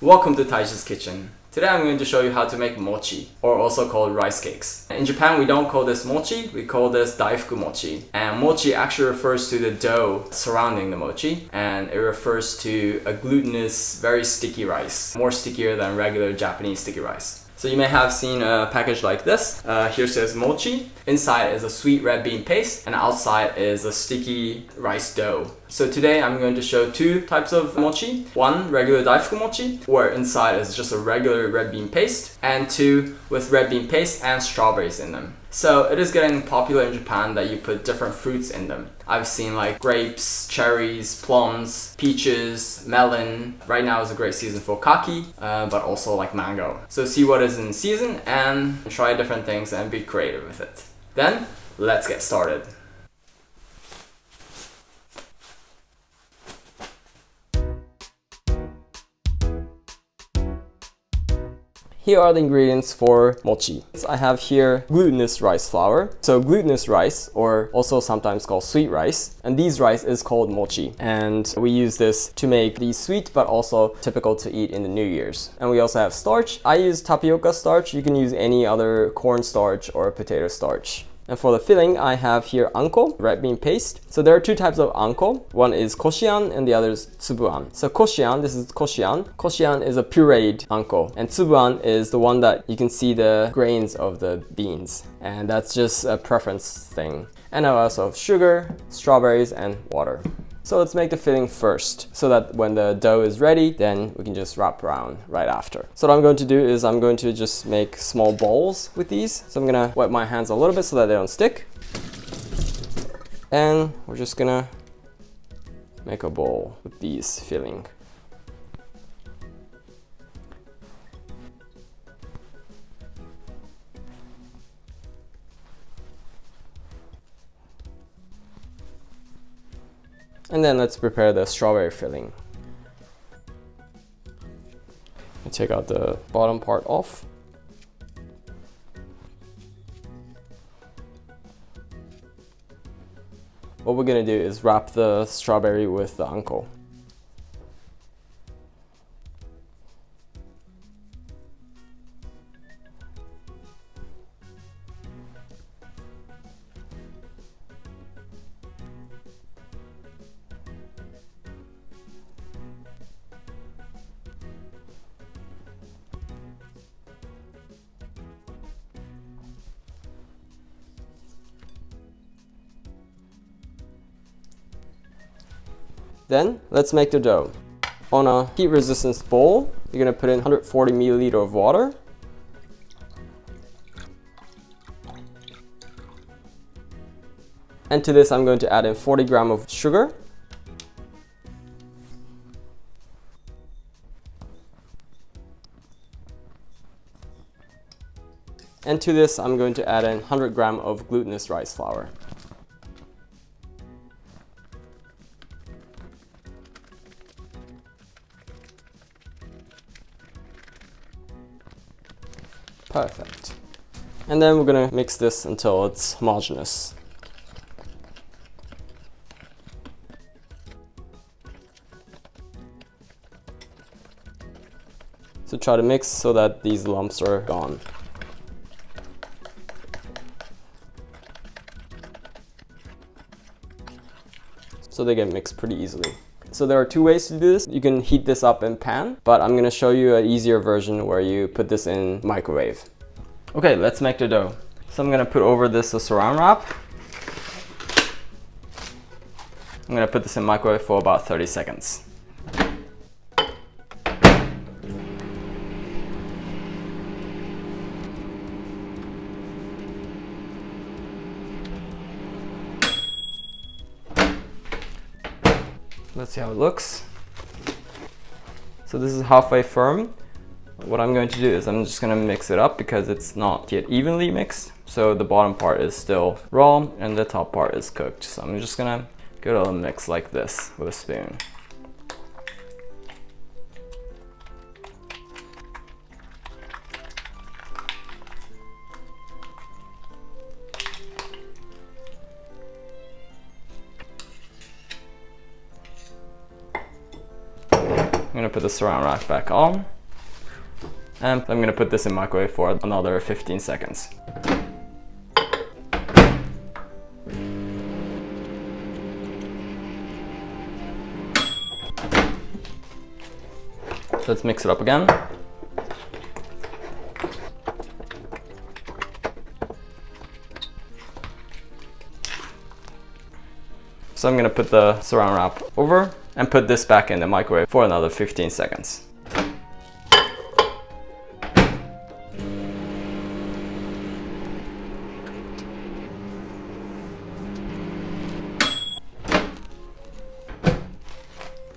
Welcome to Taishi's Kitchen. Today I'm going to show you how to make mochi, or also called rice cakes. In Japan we don't call this mochi, we call this Daifuku-mochi. And mochi actually refers to the dough surrounding the mochi, and it refers to a glutinous, very sticky rice, more stickier than regular Japanese sticky rice. So you may have seen a package like this. Here says mochi. Inside is a sweet red bean paste, and outside is a sticky rice dough. So today I'm going to show two types of mochi. One, regular Daifuku-mochi, where inside is just a regular red bean paste, and two with red bean paste and strawberries in them. So it is getting popular in Japan that you put different fruits in them. I've seen like grapes, cherries, plums, peaches, melon. Right now is a great season for kaki, but also like mango. So see what is in season and try different things and be creative with it. Then, let's get started. Here are the ingredients for mochi. I have here glutinous rice flour. So glutinous rice, or also sometimes called sweet rice, and these rice is called mochi. And we use this to make these sweet but also typical to eat in the New Year's. And we also have starch. I use tapioca starch. You can use any other corn starch or potato starch. And for the filling, I have here Anko, red bean paste. So there are two types of Anko. One is koshian and the other is tsubuan. So koshian, this is koshian. Koshian is a pureed Anko. And tsubuan is the one that you can see the grains of the beans. And that's just a preference thing. And I also have sugar, strawberries, and water. So let's make the filling first, so that when the dough is ready, then we can just wrap around right after. So what I'm going to do is I'm going to just make small balls with these. So I'm gonna wet my hands a little bit so that they don't stick. And we're just gonna make a bowl with these filling. And then let's prepare the strawberry filling. I take out the bottom part off. What we're gonna do is wrap the strawberry with the Anko. Then let's make the dough. On a heat resistance bowl, you're gonna put in 140 milliliter of water. And to this I'm going to add in 40 grams of sugar. And to this I'm going to add in 100 grams of glutinous rice flour. Perfect. And then we're gonna mix this until it's homogeneous. So try to mix so that these lumps are gone. So they get mixed pretty easily. So there are two ways to do this. You can heat this up in pan, but I'm gonna show you an easier version where you put this in microwave. Okay, let's make the dough. So I'm gonna put over this a saran wrap. I'm gonna put this in microwave for about 30 seconds. Let's see how it looks. So this is halfway firm. What I'm going to do is I'm just going to mix it up because it's not yet evenly mixed. So the bottom part is still raw and the top part is cooked. So I'm just going to give it a mix like this with a spoon. gonna put the saran wrap back on. And I'm gonna put this in microwave for another 15 seconds. Let's mix it up again. So I'm gonna put the saran wrap over and put this back in the microwave for another 15 seconds.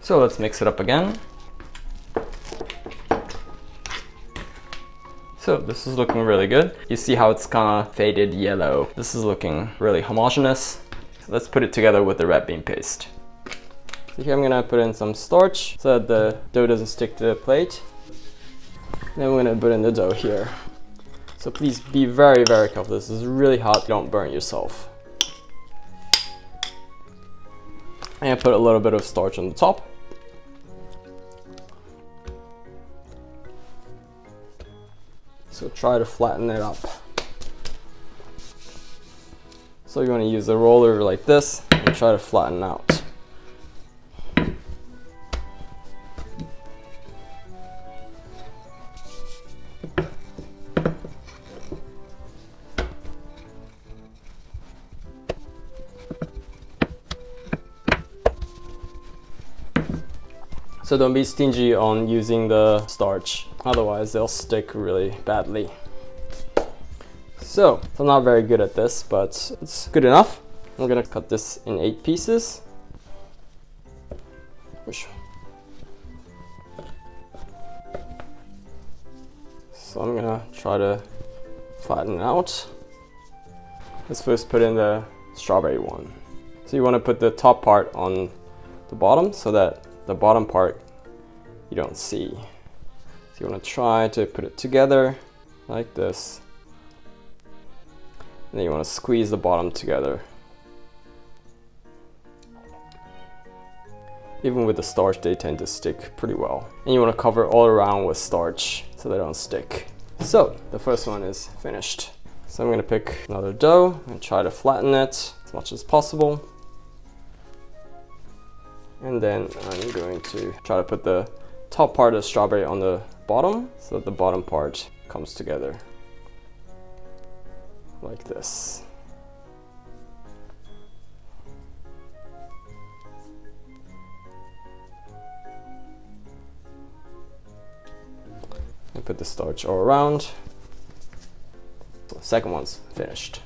So let's mix it up again. So this is looking really good. You see how it's kind of faded yellow. This is looking really homogeneous. Let's put it together with the red bean paste. So here I'm gonna put in some starch so that the dough doesn't stick to the plate. Then we're gonna put in the dough here. So please be very, very careful. This is really hot, don't burn yourself. And put a little bit of starch on the top. So try to flatten it up. So you want to use a roller like this and try to flatten out. So don't be stingy on using the starch, otherwise they'll stick really badly. So I'm not very good at this, but it's good enough. I'm gonna cut this in 8 pieces. So I'm gonna try to flatten it out. Let's first put in the strawberry one. So you want to put the top part on the bottom so that the bottom part you don't see. So you want to try to put it together like this. And then you want to squeeze the bottom together. Even with the starch, they tend to stick pretty well. And you want to cover all around with starch so they don't stick. So the first one is finished. So I'm going to pick another dough and try to flatten it as much as possible. And then I'm going to try to put the top part of the strawberry on the bottom so that the bottom part comes together like this. And put the starch all around. So the second one's finished.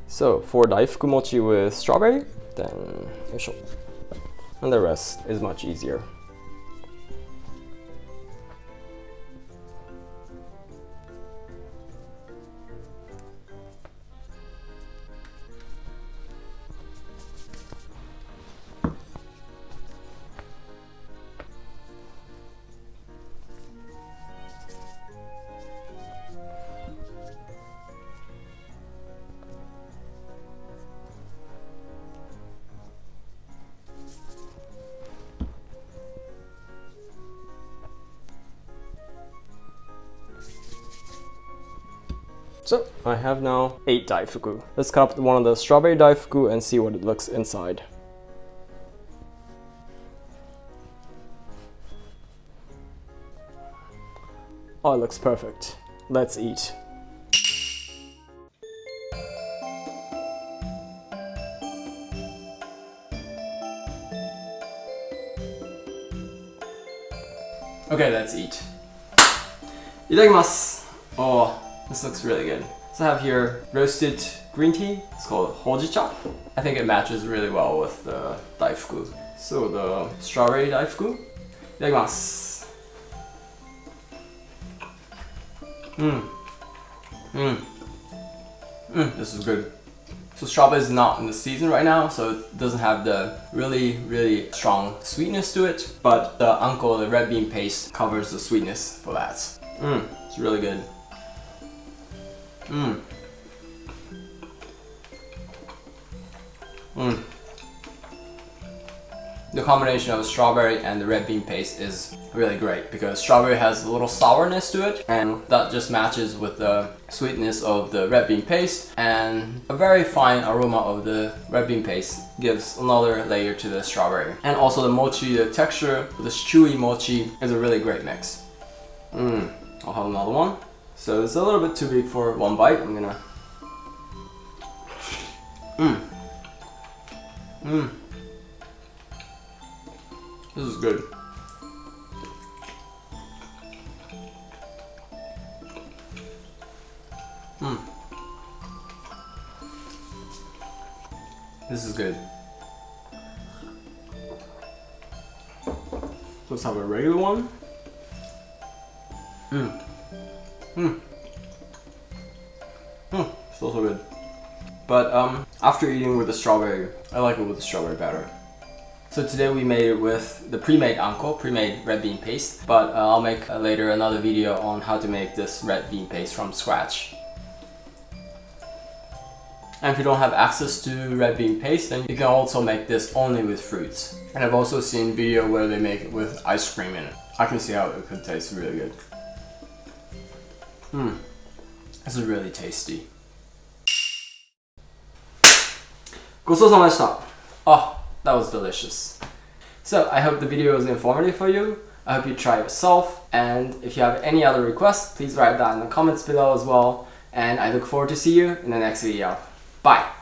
So for Daifuku-mochi with strawberry, then and the rest is much easier. So I have now 8 Daifuku. Let's cut up one of the strawberry Daifuku and see what it looks inside. Oh, it looks perfect. Let's eat. Okay, let's eat. Itadakimasu! Oh. This looks really good. So I have here roasted green tea. It's called hojicha. I think it matches really well with the Daifuku. So the strawberry Daifuku. Itadakimasu. This is good. So strawberry is not in the season right now, so it doesn't have the really strong sweetness to it. But the Anko, the red bean paste, covers the sweetness for that. It's really good. The combination of strawberry and the red bean paste is really great because strawberry has a little sourness to it, and that just matches with the sweetness of the red bean paste, and a very fine aroma of the red bean paste gives another layer to the strawberry. And also the mochi, the texture, this chewy mochi is a really great mix. I'll have another one. So it's a little bit too big for one bite. I'm gonna This is good. This is good. Let's have a regular one. It's also good. But after eating with the strawberry, I like it with the strawberry better. So today we made it with the pre-made Anko, pre-made red bean paste, but I'll make later another video on how to make this red bean paste from scratch. And if you don't have access to red bean paste, then you can also make this only with fruits. And I've also seen video where they make it with ice cream in it. I can see how it could taste really good. This is really tasty. ごちそうさまでした。 Oh, that was delicious. So I hope the video was informative for you. I hope you try it yourself, and if you have any other requests, please write down in the comments below as well. And I look forward to see you in the next video. Bye!